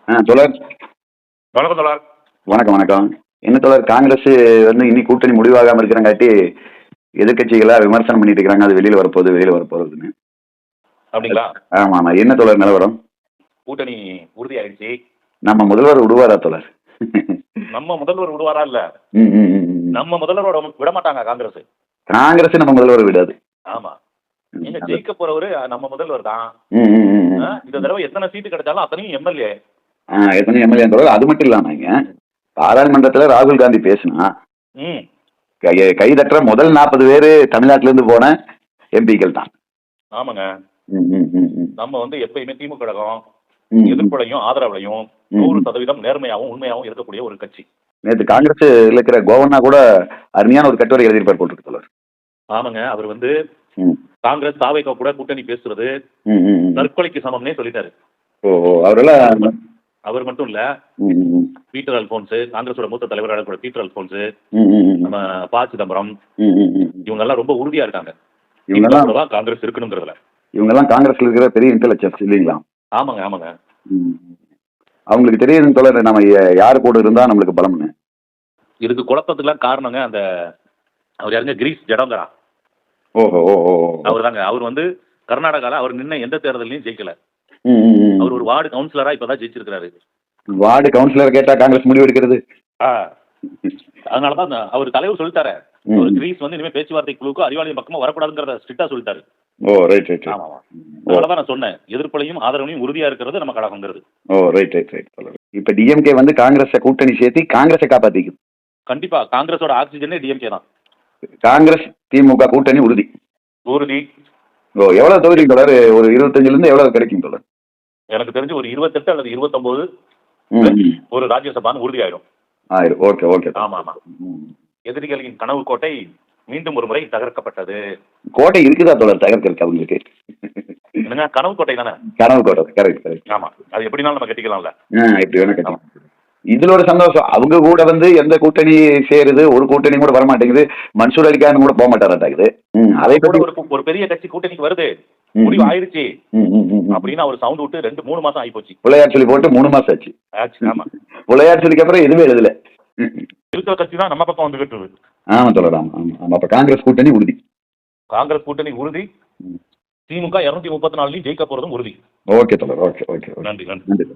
தோழர். வணக்கம் தோழர். வணக்கம் வணக்கம். என்ன தோழர், காங்கிரஸ் வந்து இனி கூட்டணி முடிவாகாம இருக்கிறங்காட்டி எதிர்க்கட்சிகளா விமர்சனம் பண்ணிட்டு இருக்காங்க, அது வெளியில வரப்போகுதுன்னு. அப்படிங்களா? ஆமா ஆமா. என்ன தோழர் நிலவரம்? கூட்டணி உறுதியாயிடுச்சு. நம்ம முதல்வர் விடுவாரா தோழர்? நம்ம முதல்வர் விடுவாரா இல்ல, ம், ம், ம், ம். நம்ம முதல்வரோட விட மாட்டாங்க காங்கிரஸ். காங்கிரஸ் நம்ம முதல்வர் விடாது. ஆமா, நீங்க ஜெயிக்க போறவரு நம்ம முதல்வர் தான். ம், ம், ம், ம். இந்த தடவை எத்தனை சீட்டு கிடைச்சாலும் அத்தனையும் எம்எல்ஏ. எத்தனை எம்எல்ஏ தோழர்? அது மட்டும் இல்லாமங்க, பாராளுமன்றத்துல ராகுல் காந்தி பேசினா ம் கைதட்டுற முதல் 40 பேரு தமிழ்நாட்டில இருந்து போன எம்பிக்கள் தான். ஆமாங்க. ம், ம், ம், ம். நம்ம வந்து எப்பயுமே திமுக கழகம் ம், ம். எதிர்ப்புலையும் ஆதரவுலையும் 100% நேர்மையாகவும் உண்மையாகவும் இருக்கக்கூடிய ஒரு கட்சி. நேற்று காங்கிரஸ் இருக்கிற கோவண்ணா கூட அருமையான ஒரு கட்டுரை எழுதியிருப்பார் போட்டுருக்கு தோழர். ஆமாங்க, அவர் வந்து ம், காங்கிரஸ் தாவேகா கூட கூட்டணி பேசுறது ம், ம், ம். தற்கொலைக்கு சமம்னே சொல்லிட்டாரு. ஓ ஓ, அவரெல்லாம். அவர் மட்டும் இல்ல, ம், ம், ம். பீட்டர் அல்போன்ஸ், காங்கிரஸோட மூத்த தலைவராக கூட பீட்டர் அல்போன்ஸ், ம், ம், ம். நம்ம ப. சிதம்பரம், ம், ம், ம். இவங்க எல்லாம் ரொம்ப உறுதியா இருக்காங்க. இவங்கெல்லாம் திமுக தான் காங்கிரஸ் இருக்கணுங்கிறதுல. இவங்கெல்லாம் காங்கிரஸ்ல இருக்கிற பெரிய இன்டெலெக்சுவல்ஸ் இல்லைங்களா? ஆமாங்க ஆமாங்க. ம். அவங்களுக்கு தெரியுதுன்னு தோழர், நம்ம யாரு கூட இருந்தா நம்மளுக்கு பலம்னு. இதுக்கு குழப்பத்துக்குலாம் காரணங்க அந்த அவர் யாருங்க, கிரீஷ் ஜடங்கரா. ஓஹோ ஓ ஓ. அவர் தாங்க. அவர் வந்து கர்நாடகால அவர் நின்ன எந்த தேர்தலையும் ஜெயிக்கல. ம், ம், ம். அவர் ஒரு வார்டு கவுன்சிலரா இப்பதான் ஜெயிச்சிருக்கிறாரு. வார்டு கவுன்சிலர் கேட்டா காங்கிரஸ் முடிவு எடுக்கிறது. அதனாலதான் அவர் தலைவர் சொல்லிட்டாரு, ம். அவர் கிரீஸ் வந்து இனிமே பேச்சுவார்த்தை குழுக்கு அறிவாலயம் பக்கமா வரக்கூடாதுங்கிறத ஸ்ட்ரிக்டா சொல்லிட்டாரு. ஓ ரைட் ரைட். ஆமா ஆமா. அதனாலதான் நான் சொன்னேன், எதிர்ப்புலையும் ஆதரவையும் உறுதியா இருக்கிறது நம்ம கழகங்கிறது. ஓ ரைட் ரைட் ரைட் தோழர். இப்ப டிஎம்கே வந்து காங்கிரஸை கூட்டணி சேர்த்து காங்கிரஸை காப்பாத்திக்குது. கண்டிப்பா காங்கிரஸோட ஆக்சிஜனே டிஎம்கே தான். காங்கிரஸ் திமுக கூட்டணி உறுதி. உறுதி. ஓ, எவ்வளவு தொகுதி தோழர்? ஒரு 25ல இருந்து எவ்வளவு கிடைக்கும் தோழர்? எனக்கு தெரிஞ்சு ஒரு 28 அல்லது 29 ம், ம். ஒரு ராஜ்யசபான்னு உறுதியாயிடும். ஆயிரும். Okay okay. ஆமா ஆமா. ம். எதிரிகளின் கனவு கோட்டை மீண்டும் ஒரு முறை தகர்க்கப்பட்டது. கோட்டை இருக்குதா தோழர் தகர்க்க அவங்களுக்கு? என்னங்க, கனவு கோட்டை தானே. கனவு கோட்டை. Correct correct. ஆமா, அது எப்படினாலும் நம்ம கட்டிக்கலாம்ல. எப்படி வேணா கட்டலாம். இதுல ஒரு சந்தோஷம், அவங்க கூட வந்து எந்த கூட்டணி சேருது, ஒரு கூட்டணி கூட வரமாட்டேங்குது. மன்சூர் அலிகான் கூட போக மாட்டாராட்டாக்குது. அதை கூட பத்தி ஒரு பெரிய கட்சி கூட்டணிக்கு வருது, முடிவு ஆயிருச்சு அப்படின்னு அவர் சவுண்ட் விட்டு 2-3 மாசம் ஆகி போச்சு. புலையார் சொல்லி போட்டு 3 மாசம் ஆச்சு. ஆமா, புலையார் சொல்லிக்கு அப்புறம் எதுவுமே எழுதல. இருக்கிற கட்சி தான் நம்ம பக்கம் வந்துகிட்டு இருக்கு. ஆமா தோழர். ஆமா ஆமா ஆமா. அப்ப காங்கிரஸ் கூட்டணி உறுதி. காங்கிரஸ் கூட்டணி உறுதி. திமுக 234 ஜெயிக்க போறதும் உறுதி. ஓகே தோழர். Okay okay. நன்றி நன்றி. நன்றி.